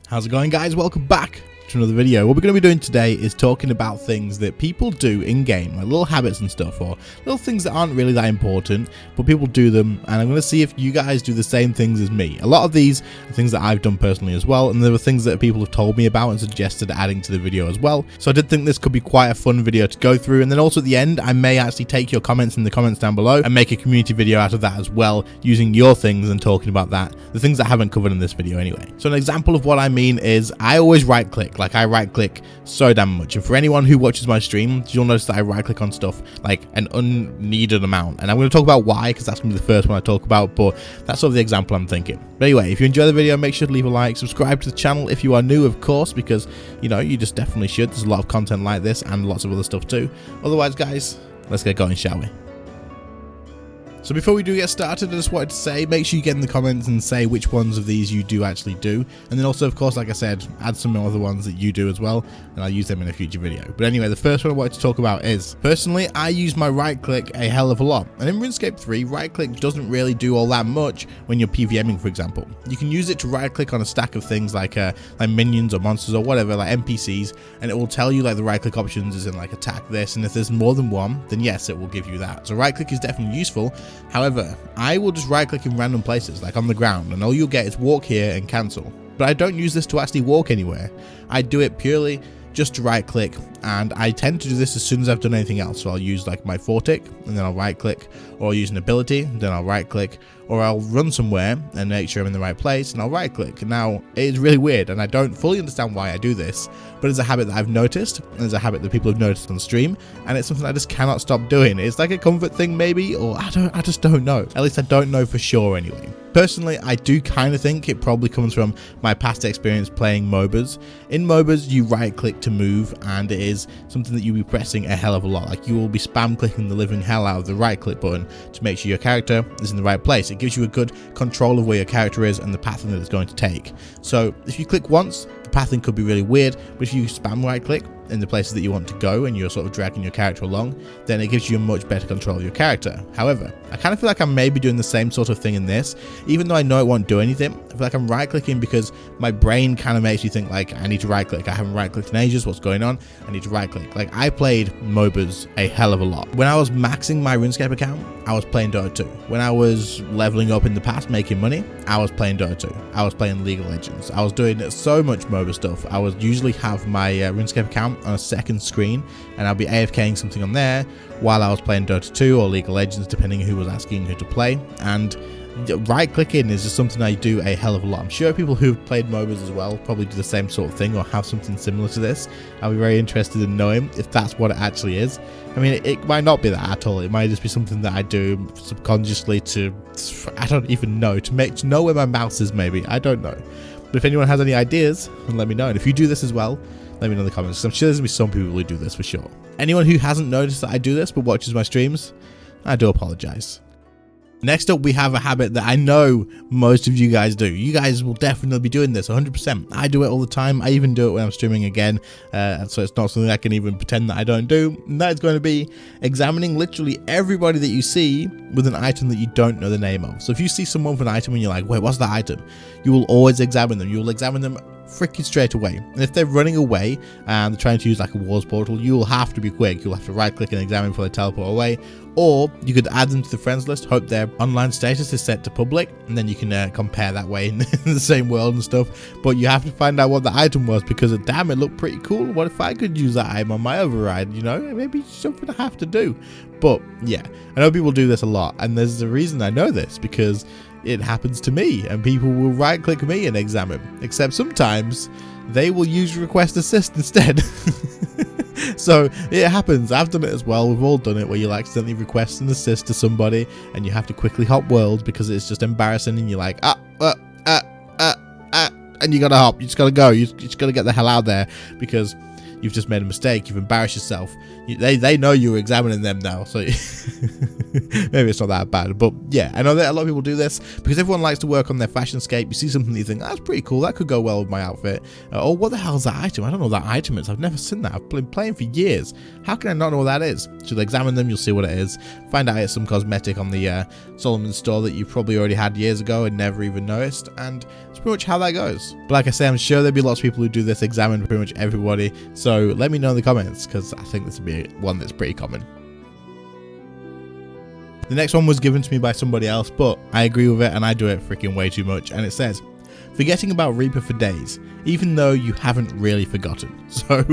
How's it going, guys? Welcome back to another video. What we're going to be doing today is talking about things that people do in game, like little habits and stuff, or little things that aren't really that important, but people do them, and I'm going to see if you guys do the same things as me. A lot of these are things that I've done personally as well, and there are things that people have told me about and suggested adding to the video as well. So I did think this could be quite a fun video to go through, and then also at the end I may actually take your comments in the comments down below and make a community video out of that as well, using your things and talking about that, the things that I haven't covered in this video anyway. So an example of what I mean is I always right click. Like, I right click so damn much, and for anyone who watches my stream, you'll notice that I right click on stuff like an unneeded amount, and I'm going to talk about why, because that's going to be the first one I talk about, but that's sort of the example I'm thinking. But anyway, if you enjoy the video, make sure to leave a like, subscribe to the channel if you are new, of course, because you know, you just definitely should. There's a lot of content like this and lots of other stuff too. Otherwise, guys, let's get going, shall we? So before we do get started, I just wanted to say, make sure you get in the comments and say which ones of these you do actually do. And then also, of course, like I said, add some other ones that you do as well, and I'll use them in a future video. But anyway, the first one I wanted to talk about is, personally, I use my right click a hell of a lot. And in RuneScape 3, right click doesn't really do all that much when you're PVMing, for example. You can use it to right click on a stack of things like minions or monsters or whatever, like NPCs, and it will tell you like the right click options is in like attack this, and if there's more than one, then yes, it will give you that. So right click is definitely useful. However, I will just right click in random places, like on the ground, and all you'll get is walk here and cancel. But I don't use this to actually walk anywhere. I do it purely just to right click, and I tend to do this as soon as I've done anything else. So I'll use like my fortic, and then I'll right click, or I'll use an ability, then I'll right click, or I'll run somewhere and make sure I'm in the right place, and I'll right click. Now, it is really weird, and I don't fully understand why I do this, but it's a habit that I've noticed, and it's a habit that people have noticed on stream, and it's something I just cannot stop doing. It's like a comfort thing maybe, or I just don't know. At least I don't know for sure anyway. Personally, I do kind of think it probably comes from my past experience playing MOBAs. In MOBAs, you right click to move, and it is something that you'll be pressing a hell of a lot. Like, you will be spam clicking the living hell out of the right click button to make sure your character is in the right place. It gives you a good control of where your character is and the pathing that it's going to take. So if you click once, the pathing could be really weird, but if you spam right click in the places that you want to go and you're sort of dragging your character along, then it gives you a much better control of your character. However, I kind of feel like I'm maybe doing the same sort of thing in this, even though I know it won't do anything. I feel like I'm right clicking because my brain kind of makes me think like, I need to right click. I haven't right clicked in ages. What's going on? I need to right click. Like, I played MOBAs a hell of a lot. When I was maxing my RuneScape account, I was playing Dota 2. When I was leveling up in the past, making money, I was playing Dota 2. I was playing League of Legends. I was doing so much MOBA stuff. I would usually have my RuneScape account on a second screen, and I'll be AFKing something on there while I was playing Dota 2 or League of Legends, depending on who was asking who to play. And right clicking is just something I do a hell of a lot. I'm sure people who've played MOBAs as well probably do the same sort of thing or have something similar to this. I'll be very interested in knowing if that's what it actually is. I mean, it might not be that at all. It might just be something that I do subconsciously to, I don't even know, to know where my mouse is maybe. I don't know. But if anyone has any ideas, then let me know. And if you do this as well, let me know in the comments, because I'm sure there's going to be some people who do this for sure. Anyone who hasn't noticed that I do this but watches my streams, I do apologize. Next up, we have a habit that I know most of you guys do. You guys will definitely be doing this 100%. I do it all the time. I even do it when I'm streaming again. So it's not something I can even pretend that I don't do. And that is going to be examining literally everybody that you see with an item that you don't know the name of. So if you see someone with an item and you're like, wait, what's that item? You will always examine them. You will examine them freaking straight away. And if they're running away and they're trying to use like a wars portal, you will have to be quick. You'll have to right click and examine before they teleport away, or you could add them to the friends list, hope their online status is set to public, and then you can compare that way in the same world and stuff. But you have to find out what the item was, because damn, it looked pretty cool. What if I could use that item on my override? You know, maybe something I have to do. But yeah, I know people do this a lot, and there's a reason I know this, because it happens to me, and people will right click me and examine, except sometimes they will use request assist instead. So it happens. I've done it as well. We've all done it, where you accidentally request an assist to somebody and you have to quickly hop worlds because it's just embarrassing, and you're like, and you gotta hop, you just gotta go, you just gotta get the hell out there, because you've just made a mistake, you've embarrassed yourself. They know you were examining them now, so maybe it's not that bad. But yeah, I know that a lot of people do this because everyone likes to work on their fashionscape. You see something that you think, that's pretty cool, that could go well with my outfit. Or what the hell is that item? I don't know what that item is. I've never seen that. I've been playing for years. How can I not know what that is? So examine them, you'll see what it is. Find out it's some cosmetic on the Solomon store that you probably already had years ago and never even noticed, and it's pretty much how that goes. But like I say, I'm sure there'll be lots of people who do this, examine pretty much everybody, so let me know in the comments, because I think this would be one that's pretty common. The next one was given to me by somebody else, but I agree with it and I do it freaking way too much, and it says, forgetting about Reaper for days, even though you haven't really forgotten. So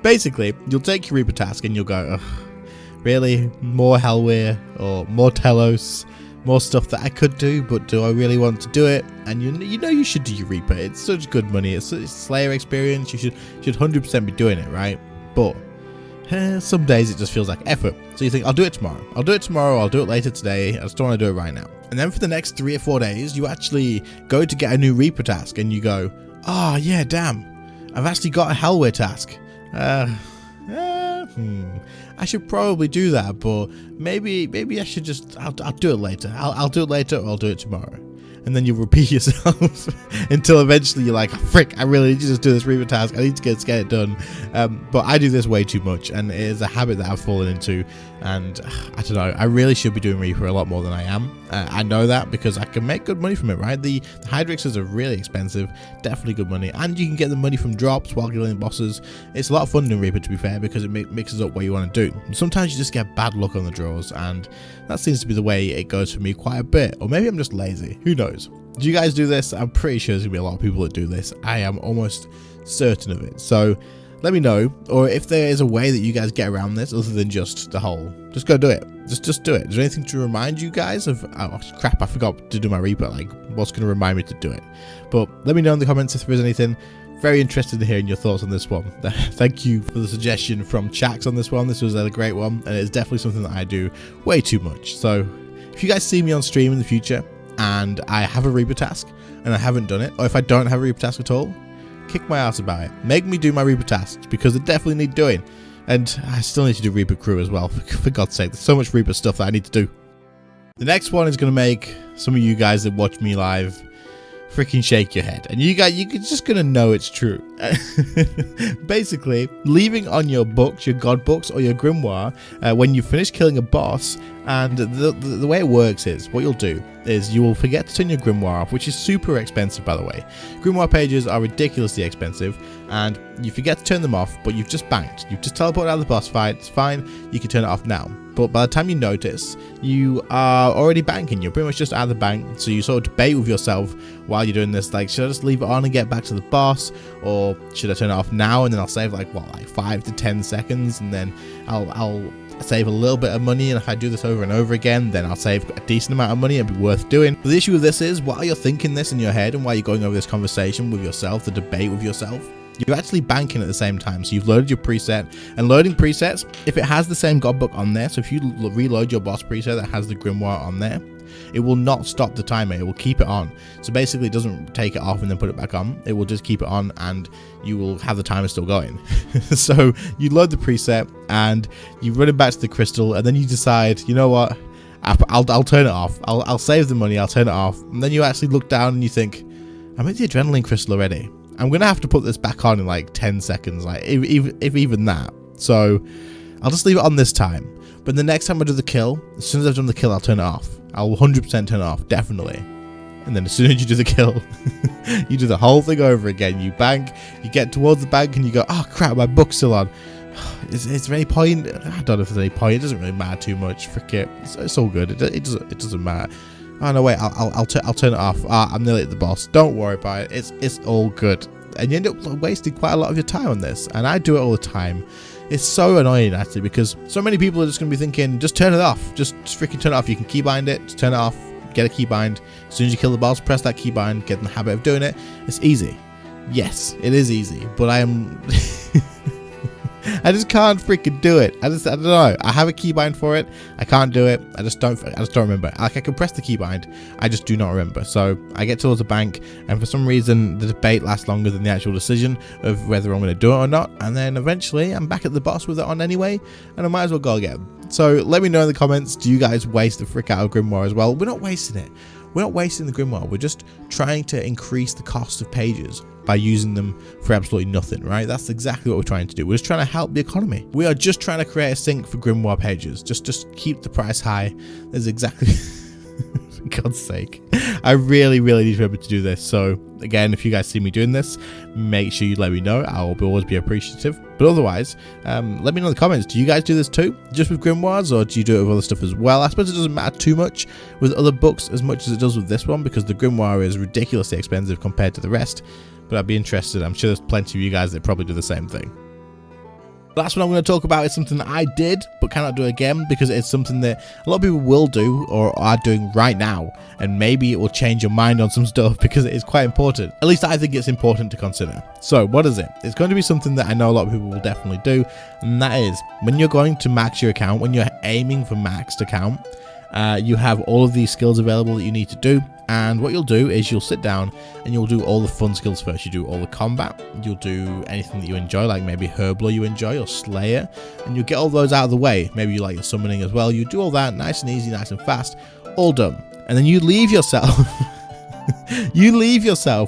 basically, you'll take your Reaper task and you'll go, ugh, really? More Hellweir or more Telos? More stuff that I could do, but do I really want to do it? And you know you should do your Reaper. It's such good money. It's Slayer experience. You should 100% be doing it, right? But some days it just feels like effort. So you think, I'll do it tomorrow. I'll do it tomorrow. I'll do it later today. I just don't want to do it right now. And then for the next 3 or 4 days, you actually go to get a new Reaper task, and you go, oh yeah, damn, I've actually got a Hellweir task. I should probably do that, but maybe I should just, I'll do it later. I'll do it later, or I'll do it tomorrow. And then you repeat yourself until eventually you're like, frick, I really need to just do this Reaper task. I need to get it done. But I do this way too much, and it is a habit that I've fallen into. And I don't know, I really should be doing Reaper a lot more than I am. I know that because I can make good money from it, right? The Hydrixes are really expensive, definitely good money, and you can get the money from drops while killing bosses. It's a lot of fun doing Reaper, to be fair, because it mixes up what you want to do. Sometimes you just get bad luck on the draws, and that seems to be the way it goes for me quite a bit. Or maybe I'm just lazy, who knows? Do you guys do this? I'm pretty sure there's gonna be a lot of people that do this. I am almost certain of it. So let me know, or if there is a way that you guys get around this other than just the whole, just go do it. Just do it. Is there anything to remind you guys of, oh crap, I forgot to do my Reaper, like what's going to remind me to do it? But let me know in the comments if there is anything. Very interested in hearing your thoughts on this one. Thank you for the suggestion from Chax on this one. This was a great one, and it's definitely something that I do way too much. So if you guys see me on stream in the future and I have a Reaper task and I haven't done it, or if I don't have a Reaper task at all, kick my ass about it. Make me do my Reaper tasks, because they definitely need doing. And I still need to do Reaper crew as well, for God's sake. There's so much Reaper stuff that I need to do. The next one is going to make some of you guys that watch me live freaking shake your head, and you're just gonna know it's true. Basically, leaving on your books, your god books, or your grimoire when you finish killing a boss. And the way it works is, what you'll do is you will forget to turn your grimoire off, which is super expensive, by the way. Grimoire pages are ridiculously expensive, and you forget to turn them off, but you've just banked. You've just teleported out of the boss fight. It's fine. You can turn it off now. But by the time you notice, you are already banking. You're pretty much just out of the bank. So you sort of debate with yourself while you're doing this, like, should I just leave it on and get back to the boss, or should I turn it off now and then I'll save like 5 to 10 seconds, and then I'll save a little bit of money, and if I do this over and over again, then I'll save a decent amount of money and be worth doing. But the issue with this is, while you're thinking this in your head and while you're going over this conversation with yourself, the debate with yourself, you're actually banking at the same time. So you've loaded your preset, and loading presets, if it has the same god book on there, so if you reload your boss preset that has the grimoire on there, it will not stop the timer. It will keep it on. So basically it doesn't take it off and then put it back on. It will just keep it on, and you will have the timer still going. So you load the preset and you run it back to the crystal, and then you decide, you know what, I'll turn it off. I'll save the money, I'll turn it off. And then you actually look down and you think, I'm at the adrenaline crystal already. I'm gonna have to put this back on in like 10 seconds, like if even that. So I'll just leave it on this time. But the next time I do the kill, as soon as I've done the kill, I'll turn it off. I'll 100% turn it off, definitely. And then as soon as you do the kill, you do the whole thing over again. You bank, you get towards the bank, and you go, oh crap, my book's still on. Is there any point? I don't know if there's any point. It doesn't really matter too much. Frick it. It's all good. It doesn't matter. Oh no, wait, I'll turn it off. I'm nearly at the boss. Don't worry about it. It's all good. And you end up wasting quite a lot of your time on this. And I do it all the time. It's so annoying, actually, because so many people are just going to be thinking, just turn it off. Just freaking turn it off. You can keybind it. Just turn it off. Get a keybind. As soon as you kill the boss, press that keybind. Get in the habit of doing it. It's easy. Yes, it is easy. But I am... I just can't freaking do it. I don't know. I have a keybind for it. I can't do it. I just don't remember. Like, I can press the keybind. I just do not remember. So I get towards the bank, and for some reason the debate lasts longer than the actual decision of whether I'm going to do it or not. And then eventually I'm back at the boss with it on anyway, and I might as well go again. So let me know in the comments, do you guys waste the frick out of Grimoire as well? We're not wasting it. We're not wasting the Grimoire. We're just trying to increase the cost of pages by using them for absolutely nothing, right? That's exactly what we're trying to do. We're just trying to help the economy. We are just trying to create a sink for Grimoire pages. Just keep the price high. That's exactly... For God's sake. I really need to remember to do this. So again, if you guys see me doing this, make sure you let me know. I will always be appreciative. But otherwise, let me know in the comments. Do you guys do this too? Just with Grimoires, or do you do it with other stuff as well? I suppose it doesn't matter too much with other books as much as it does with this one, because the Grimoire is ridiculously expensive compared to the rest. But I'd be interested. I'm sure there's plenty of you guys that probably do the same thing. Last one I'm going to talk about is something that I did but cannot do again, because it's something that a lot of people will do or are doing right now, and maybe it will change your mind on some stuff because it is quite important. At least I think it's important to consider. So what is it? It's going to be something that I know a lot of people will definitely do, and that is when you're going to max your account, when you're aiming for maxed account, you have all of these skills available that you need to do. And what you'll do is you'll sit down and you'll do all the fun skills first. You do all the combat, you'll do anything that you enjoy, like maybe Herbler you enjoy, or Slayer, and you'll get all those out of the way. Maybe you like your summoning as well. You do all that nice and easy, nice and fast, all done. And then you leave yourself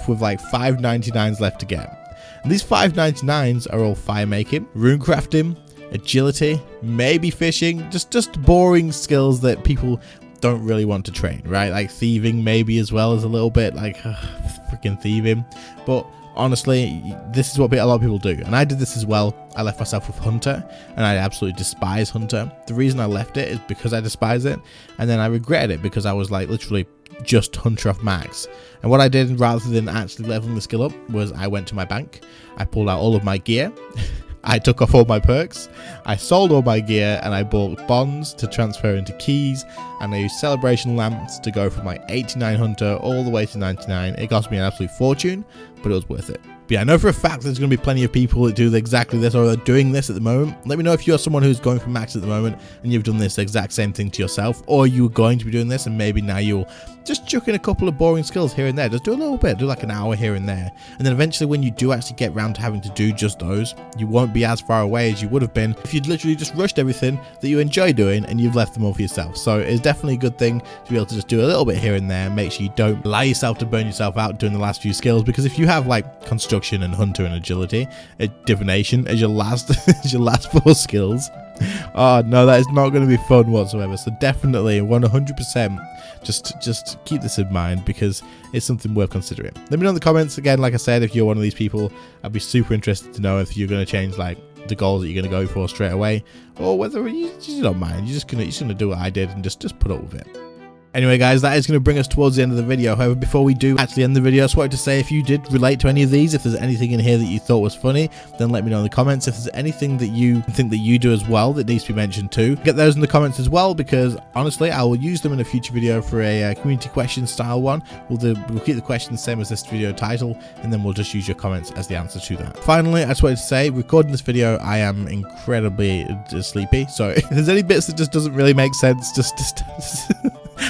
with like 599s left to get. And these 599s are all fire making, rune crafting, agility, maybe fishing, just boring skills that people don't really want to train, right? Like thieving maybe as well, as a little bit like freaking thieving. But honestly, this is what a lot of people do, and I did this as well. I left myself with Hunter, and I absolutely despise Hunter. The reason I left it is because I despise it, and then I regretted it because I was like literally just Hunter off max. And what I did, rather than actually leveling the skill up, was I went to my bank, I pulled out all of my gear, I took off all my perks, I sold all my gear, and I bought bonds to transfer into keys, and I used celebration lamps to go from like 89 Hunter all the way to 99. It cost me an absolute fortune, but it was worth it. But yeah, I know for a fact there's going to be plenty of people that do exactly this, or are doing this at the moment. Let me know if you're someone who's going for max at the moment and you've done this exact same thing to yourself, or you're going to be doing this and maybe now you'll just chuck in a couple of boring skills here and there. Just do a little bit, do like an hour here and there. And then eventually when you do actually get around to having to do just those, you won't be as far away as you would have been if you'd literally just rushed everything that you enjoy doing and you've left them all for yourself. So it's definitely a good thing to be able to just do a little bit here and there. Make sure you don't allow yourself to burn yourself out doing the last few skills, because if you have like construction and hunter and agility, divination as your last as your last 4 skills, oh no, that is not going to be fun whatsoever. So definitely 100% just keep this in mind, because it's something worth considering. Let me know in the comments again, like I said, if you're one of these people. I'd be super interested to know if you're going to change like the goals that you're going to go for straight away, or whether you don't mind, you're just gonna do what I did and just put up with it. Anyway guys, that is going to bring us towards the end of the video. However, before we do actually end the video, I just wanted to say, if you did relate to any of these, if there's anything in here that you thought was funny, then let me know in the comments. If there's anything that you think that you do as well that needs to be mentioned too, get those in the comments as well, because honestly I will use them in a future video for a community question style one. We'll keep the questions the same as this video title, and then we'll just use your comments as the answer to that. Finally, I just wanted to say, recording this video, I am incredibly sleepy, so if there's any bits that just doesn't really make sense, just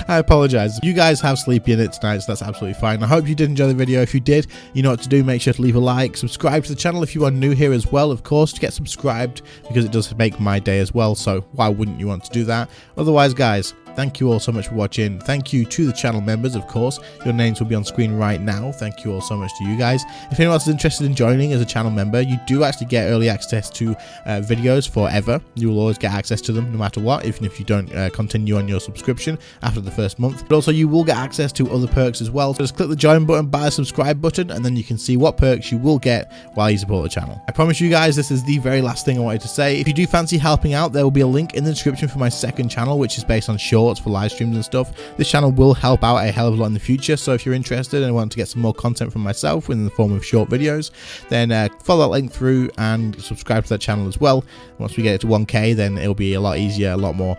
I apologize. You guys have sleepy in it tonight, so that's absolutely fine. I hope you did enjoy the video. If you did, you know what to do. Make sure to leave a like, subscribe to the channel if you are new here as well, of course, to get subscribed, because it does make my day as well, so why wouldn't you want to do that? Otherwise guys, thank you all so much for watching. Thank you to the channel members, of course. Your names will be on screen right now. Thank you all so much to you guys. If anyone else is interested in joining as a channel member, you do actually get early access to videos forever. You will always get access to them no matter what, even if you don't continue on your subscription after the first month. But also you will get access to other perks as well. So just click the join button by the subscribe button, and then you can see what perks you will get while you support the channel. I promise you guys, this is the very last thing I wanted to say. If you do fancy helping out, there will be a link in the description for my second channel, which is based on shorts for live streams and stuff. This channel will help out a hell of a lot in the future, so if you're interested and want to get some more content from myself in the form of short videos, then follow that link through and subscribe to that channel as well. Once we get it to 1k, then it'll be a lot easier, a lot more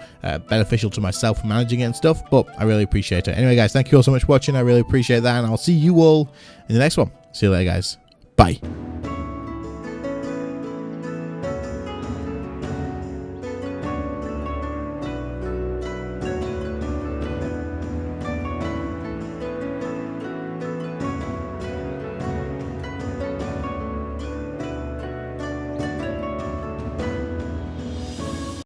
beneficial to myself managing it and stuff, but I really appreciate it. Anyway guys, thank you all so much for watching. I really appreciate that, and I'll see you all in the next one. See you later guys. Bye.